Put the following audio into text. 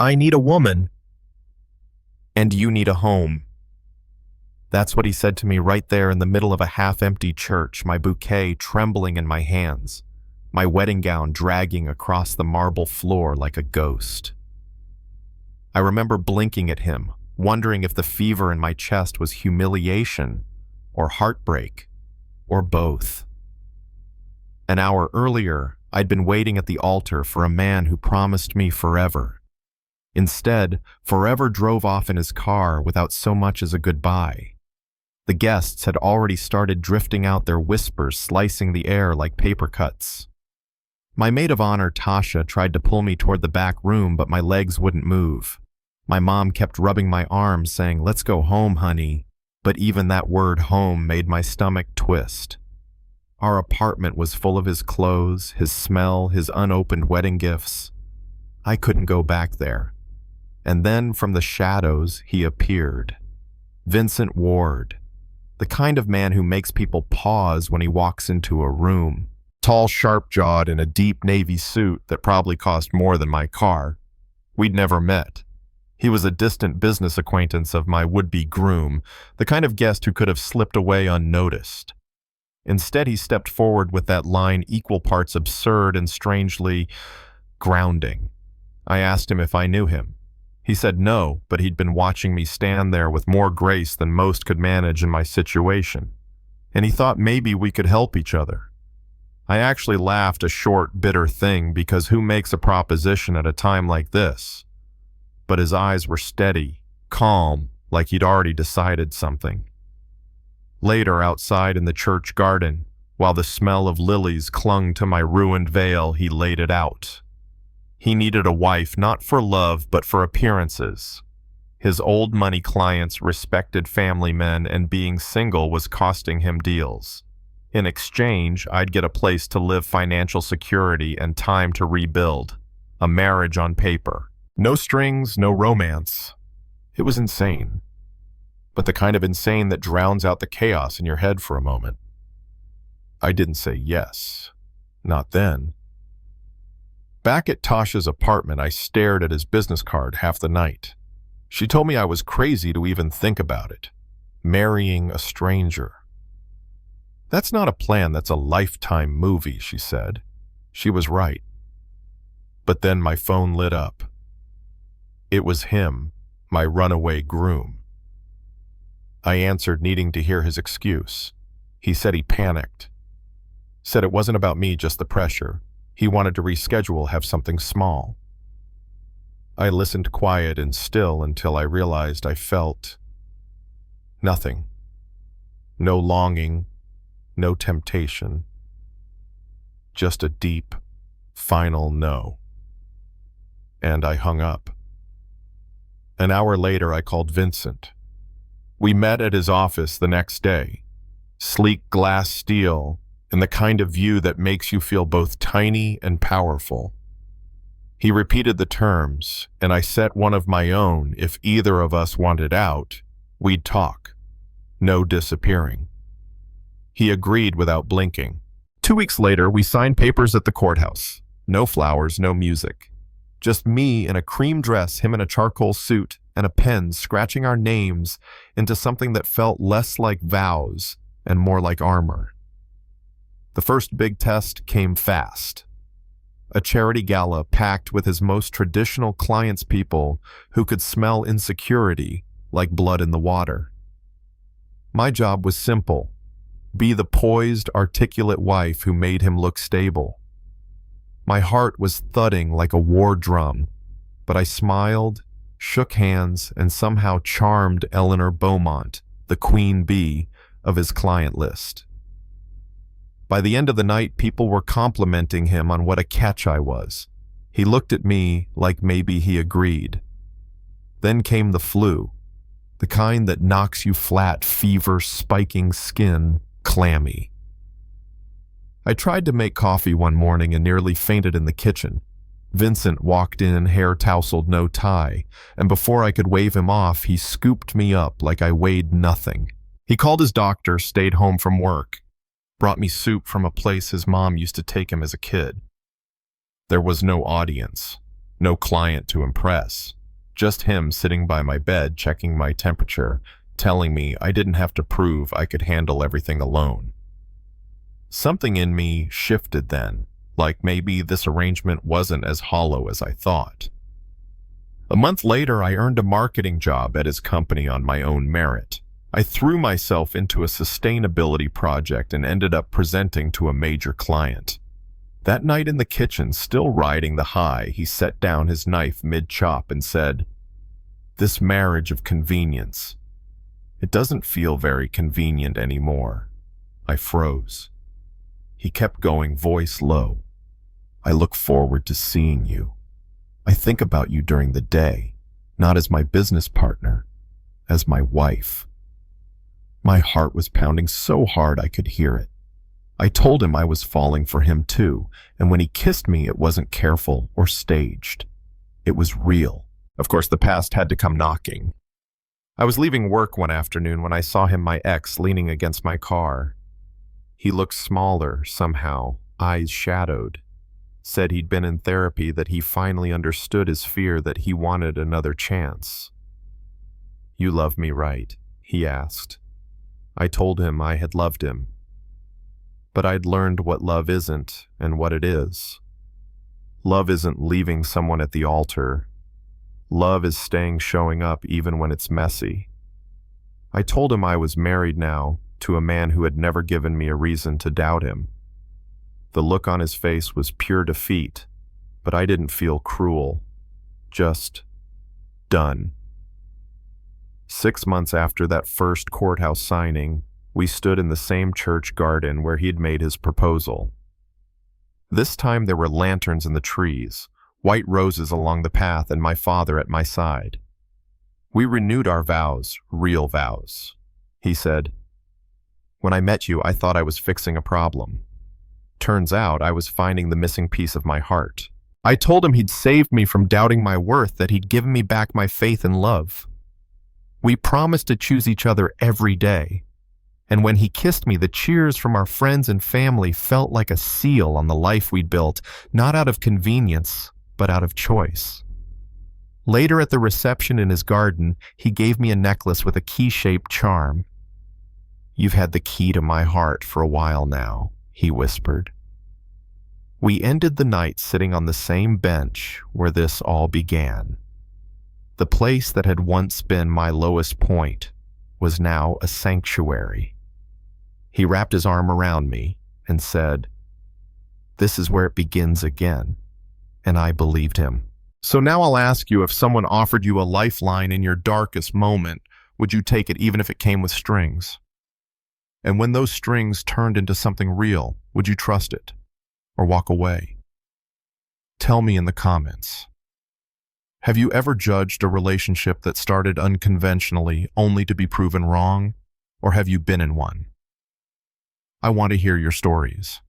I need a woman. And you need a home. That's what he said to me right there in the middle of a half-empty church, my bouquet trembling in my hands, my wedding gown dragging across the marble floor like a ghost. I remember blinking at him, wondering if the fever in my chest was humiliation or heartbreak or both. An hour earlier, I'd been waiting at the altar for a man who promised me forever. Instead, forever drove off in his car without so much as a goodbye. The guests had already started drifting out, their whispers slicing the air like paper cuts. My maid of honor, Tasha, tried to pull me toward the back room, but my legs wouldn't move. My mom kept rubbing my arm, saying, "Let's go home, honey." But even that word home made my stomach twist. Our apartment was full of his clothes, his smell, his unopened wedding gifts. I couldn't go back there. And then from the shadows, he appeared. Vincent Ward, the kind of man who makes people pause when he walks into a room. Tall, sharp-jawed, in a deep navy suit that probably cost more than my car. We'd never met. He was a distant business acquaintance of my would-be groom, the kind of guest who could have slipped away unnoticed. Instead, he stepped forward with that line equal parts absurd and strangely grounding. I asked him if I knew him. He said no, but he'd been watching me stand there with more grace than most could manage in my situation, and he thought maybe we could help each other. I actually laughed, a short, bitter thing, because who makes a proposition at a time like this? But his eyes were steady, calm, like he'd already decided something. Later, outside in the church garden, while the smell of lilies clung to my ruined veil, he laid it out. He needed a wife not for love, but for appearances. His old money clients respected family men, and being single was costing him deals. In exchange, I'd get a place to live, financial security, and time to rebuild. A marriage on paper. No strings, no romance. It was insane. But the kind of insane that drowns out the chaos in your head for a moment. I didn't say yes. Not then. Back at Tasha's apartment, I stared at his business card half the night. She told me I was crazy to even think about it. Marrying a stranger. That's not a plan, that's a lifetime movie, she said. She was right. But then my phone lit up. It was him, my runaway groom. I answered, needing to hear his excuse. He said he panicked. Said it wasn't about me, just the pressure. He wanted to reschedule, have something small. I listened quiet and still until I realized I felt nothing. No longing, no temptation. Just a deep, final no. And I hung up. An hour later, I called Vincent. We met at his office the next day. Sleek glass steel, and the kind of view that makes you feel both tiny and powerful. He repeated the terms, and I set one of my own. If either of us wanted out, we'd talk. No disappearing. He agreed without blinking. 2 weeks later, we signed papers at the courthouse. No flowers, no music. Just me in a cream dress, him in a charcoal suit, and a pen scratching our names into something that felt less like vows and more like armor. The first big test came fast. A charity gala packed with his most traditional clients, people who could smell insecurity like blood in the water. My job was simple. Be the poised, articulate wife who made him look stable. My heart was thudding like a war drum, but I smiled, shook hands, and somehow charmed Eleanor Beaumont, the queen bee of his client list. By the end of the night, people were complimenting him on what a catch I was. He looked at me like maybe he agreed. Then came the flu, the kind that knocks you flat, fever, spiking skin, clammy. I tried to make coffee one morning and nearly fainted in the kitchen. Vincent walked in, hair tousled, no tie, and before I could wave him off, he scooped me up like I weighed nothing. He called his doctor, stayed home from work, brought me soup from a place his mom used to take him as a kid. There was no audience, No client to impress. Just him sitting by my bed checking my temperature, telling me I didn't have to prove I could handle everything alone. Something in me shifted then, like maybe this arrangement wasn't as hollow as I thought. A month later, I earned a marketing job at his company on my own merit. I threw myself into a sustainability project and ended up presenting to a major client. That night in the kitchen, still riding the high, he set down his knife mid-chop and said, "This marriage of convenience, it doesn't feel very convenient anymore." I froze. He kept going, voice low. "I look forward to seeing you. I think about you during the day, not as my business partner, as my wife." My heart was pounding so hard I could hear it. I told him I was falling for him too, and when he kissed me, it wasn't careful or staged. It was real. Of course, the past had to come knocking. I was leaving work one afternoon when I saw him, my ex, leaning against my car. He looked smaller, somehow, eyes shadowed. Said he'd been in therapy, that he finally understood his fear, that he wanted another chance. "You love me, right?" he asked. I told him I had loved him. But I'd learned what love isn't and what it is. Love isn't leaving someone at the altar. Love is showing up even when it's messy. I told him I was married now to a man who had never given me a reason to doubt him. The look on his face was pure defeat, but I didn't feel cruel. Just done. 6 months after that first courthouse signing, we stood in the same church garden where he'd made his proposal. This time there were lanterns in the trees, white roses along the path, and my father at my side. We renewed our vows, real vows. He said, "When I met you, I thought I was fixing a problem. Turns out I was finding the missing piece of my heart." I told him he'd saved me from doubting my worth, that he'd given me back my faith and love. We promised to choose each other every day. And when he kissed me, the cheers from our friends and family felt like a seal on the life we'd built, not out of convenience, but out of choice. Later at the reception in his garden, he gave me a necklace with a key-shaped charm. "You've had the key to my heart for a while now," he whispered. We ended the night sitting on the same bench where this all began. The place that had once been my lowest point was now a sanctuary. He wrapped his arm around me and said, "This is where it begins again." And I believed him. So now I'll ask you, if someone offered you a lifeline in your darkest moment, would you take it even if it came with strings? And when those strings turned into something real, would you trust it or walk away? Tell me in the comments. Have you ever judged a relationship that started unconventionally only to be proven wrong? Or have you been in one? I want to hear your stories.